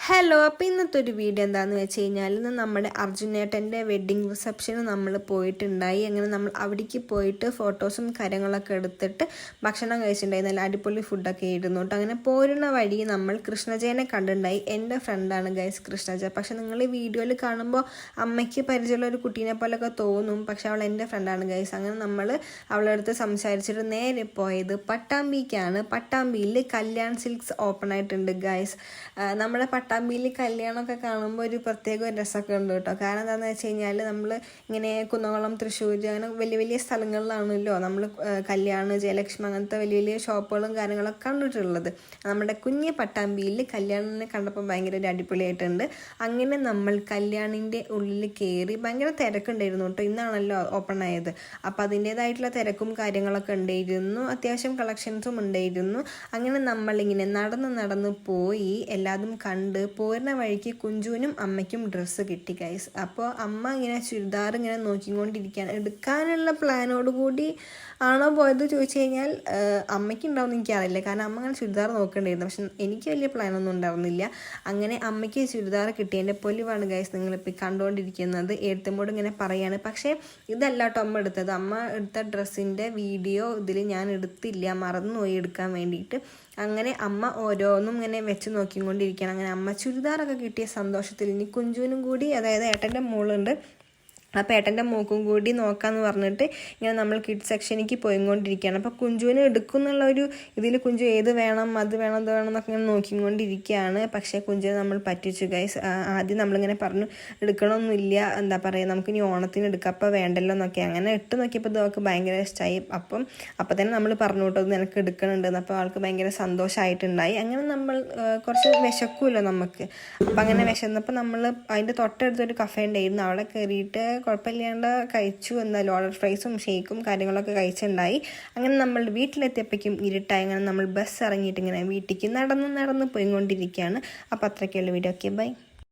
Hello, അപ്പോൾ ഇന്നത്തെ ഒരു വീഡിയോ എന്താണെന്ന് വെച്ച് കഴിഞ്ഞാൽ ഇന്ന് നമ്മുടെ അർജുനേട്ടൻ്റെ വെഡ്ഡിങ് റിസപ്ഷന് നമ്മൾ പോയിട്ടുണ്ടായി. അങ്ങനെ നമ്മൾ അവിടേക്ക് പോയിട്ട് ഫോട്ടോസും കാര്യങ്ങളൊക്കെ എടുത്തിട്ട് ഭക്ഷണം കഴിച്ചിട്ടുണ്ടായി. നല്ല അടിപൊളി ഫുഡൊക്കെ ഇരുന്നു കേട്ടോ. അങ്ങനെ പോരുന്ന വഴി നമ്മൾ കൃഷ്ണജയനെ കണ്ടിട്ടുണ്ടായി. എൻ്റെ ഫ്രണ്ടാണ് ഗൈസ് കൃഷ്ണജയ. പക്ഷെ നിങ്ങൾ ഈ വീഡിയോയിൽ കാണുമ്പോൾ അമ്മയ്ക്ക് പരിചയമുള്ള ഒരു കുട്ടീനെ പോലെയൊക്കെ തോന്നും, പക്ഷെ അവൾ എൻ്റെ ഫ്രണ്ടാണ് ഗൈസ്. അങ്ങനെ നമ്മൾ അവളുടെ അടുത്ത് സംസാരിച്ചിട്ട് നേരെ പോയത് പട്ടാമ്പിക്കാണ്. പട്ടാമ്പിയിൽ കല്യാൺ സിൽക്സ് ഓപ്പൺ ആയിട്ടുണ്ട് ഗൈസ്. നമ്മുടെ പട്ടാമ്പിയിൽ കല്യാണമൊക്കെ കാണുമ്പോൾ ഒരു പ്രത്യേക രസമൊക്കെ ഉണ്ട് കേട്ടോ. കാരണം എന്താണെന്ന് വെച്ച് കഴിഞ്ഞാൽ നമ്മൾ ഇങ്ങനെ കുന്നംകുളം, തൃശ്ശൂർ അങ്ങനെ വലിയ വലിയ സ്ഥലങ്ങളിലാണല്ലോ നമ്മൾ കല്യാണം, ജയലക്ഷ്മി അങ്ങനത്തെ വലിയ വലിയ ഷോപ്പുകളും കാര്യങ്ങളൊക്കെ കണ്ടിട്ടുള്ളത്. നമ്മുടെ കുഞ്ഞ് പട്ടാമ്പിയിൽ കല്യാണിനെ കണ്ടപ്പോൾ ഭയങ്കര ഒരു അടിപൊളിയായിട്ടുണ്ട്. അങ്ങനെ നമ്മൾ കല്യാണിൻ്റെ ഉള്ളിൽ കയറി. ഭയങ്കര തിരക്കുണ്ടായിരുന്നു കേട്ടോ. ഇന്നാണല്ലോ ഓപ്പൺ ആയത്. അപ്പോൾ അതിൻ്റേതായിട്ടുള്ള തിരക്കും കാര്യങ്ങളൊക്കെ ഉണ്ടായിരുന്നു. അത്യാവശ്യം കളക്ഷൻസും ഉണ്ടായിരുന്നു. അങ്ങനെ നമ്മളിങ്ങനെ നടന്ന് പോയി എല്ലാതും കണ്ട് പോരുന്ന വഴിക്ക് കുഞ്ചുവിനും അമ്മയ്ക്കും ഡ്രസ്സ് കിട്ടി ഗൈസ്. അപ്പോൾ അമ്മ ഇങ്ങനെ ചുരിദാർ ഇങ്ങനെ നോക്കിക്കൊണ്ടിരിക്കുകയാണ്. എടുക്കാനുള്ള പ്ലാനോടുകൂടി ആണോ പോയത് ചോദിച്ചു കഴിഞ്ഞാൽ അമ്മയ്ക്ക് ഉണ്ടാവുമെന്ന് എനിക്കറിയില്ല. കാരണം അമ്മ അങ്ങനെ ചുരിദാർ നോക്കേണ്ടിയിരുന്നു. പക്ഷെ എനിക്ക് വലിയ പ്ലാനൊന്നും ഉണ്ടായിരുന്നില്ല. അങ്ങനെ അമ്മയ്ക്ക് ചുരിദാർ കിട്ടിയതിൻ്റെ പൊലിവാണ് ഗൈസ് നിങ്ങളിപ്പോൾ കണ്ടുകൊണ്ടിരിക്കുന്നത്. എഴുത്തുമ്പോഴും ഇങ്ങനെ പറയാണ്. പക്ഷേ ഇതല്ല കേട്ടോ അമ്മ എടുത്തത്. അമ്മ എടുത്ത ഡ്രസ്സിൻ്റെ വീഡിയോ ഇതിൽ ഞാൻ എടുത്തില്ല, മറന്നുപോയി എടുക്കാൻ വേണ്ടിയിട്ട്. അങ്ങനെ അമ്മ ഓരോന്നും ഇങ്ങനെ വെച്ച് നോക്കിക്കൊണ്ടിരിക്കുകയാണ്. അങ്ങനെ അമ്മ ചുരിദാറൊക്കെ കിട്ടിയ സന്തോഷത്തിൽ ഇനി കുഞ്ചുവിനും കൂടി, അതായത് ഏട്ടൻ്റെ മോളുണ്ട്, അപ്പോൾ ഏട്ടൻ്റെ മൂക്കും കൂടി നോക്കാമെന്ന് പറഞ്ഞിട്ട് ഇങ്ങനെ നമ്മൾ കിഡ്സ് സെക്ഷനിലേക്ക് പോയിക്കൊണ്ടിരിക്കുകയാണ്. അപ്പോൾ കുഞ്ചുവിന് എടുക്കും എന്നുള്ള ഒരു ഇതിൽ കുഞ്ചു ഏത് വേണം, അത് വേണം, ഇത് വേണം എന്നൊക്കെ ഇങ്ങനെ നോക്കിക്കൊണ്ടിരിക്കുകയാണ്. പക്ഷേ കുഞ്ചുവിനെ നമ്മൾ പറ്റിച്ചു ഗൈസ്. ആദ്യം നമ്മളിങ്ങനെ പറഞ്ഞു എടുക്കണമൊന്നുമില്ല, എന്താ പറയുക, നമുക്ക് ഇനി ഓണത്തിന് എടുക്കാം, അപ്പോൾ വേണ്ടല്ലോ എന്നൊക്കെ. അങ്ങനെ ഇട്ട് നോക്കിയപ്പോൾ ഇതൊക്കെ ഭയങ്കര ഇഷ്ടമായി. അപ്പോൾ തന്നെ നമ്മൾ പറഞ്ഞു കേട്ടോ ഇത് നിനക്ക് എടുക്കണുണ്ടെന്ന്. അപ്പോൾ ആൾക്ക് ഭയങ്കര സന്തോഷമായിട്ടുണ്ടായി. അങ്ങനെ നമ്മൾ കുറച്ച് വിശക്കുമല്ലോ നമുക്ക്. അപ്പം അങ്ങനെ വിശന്നപ്പോൾ നമ്മൾ അതിൻ്റെ തൊട്ടടുത്തൊരു കഫേ ഉണ്ടായിരുന്നു. അവിടെ കയറിയിട്ട് കുഴപ്പമില്ലാണ്ട് കഴിച്ചു. എന്താ ലോഡർ ഫ്രൈസും ഷേക്കും കാര്യങ്ങളൊക്കെ കഴിച്ചിട്ടുണ്ടായി. അങ്ങനെ നമ്മൾ വീട്ടിലെത്തിയപ്പോഴേക്കും ഇരുട്ടായി. അങ്ങനെ നമ്മൾ ബസ് ഇറങ്ങിയിട്ട് ഇങ്ങനെ വീട്ടിലേക്ക് നടന്ന് പോയിക്കൊണ്ടിരിക്കുകയാണ്. അപ്പോൾ അത്രയ്ക്കുള്ള വീഡിയോ. Okay, by.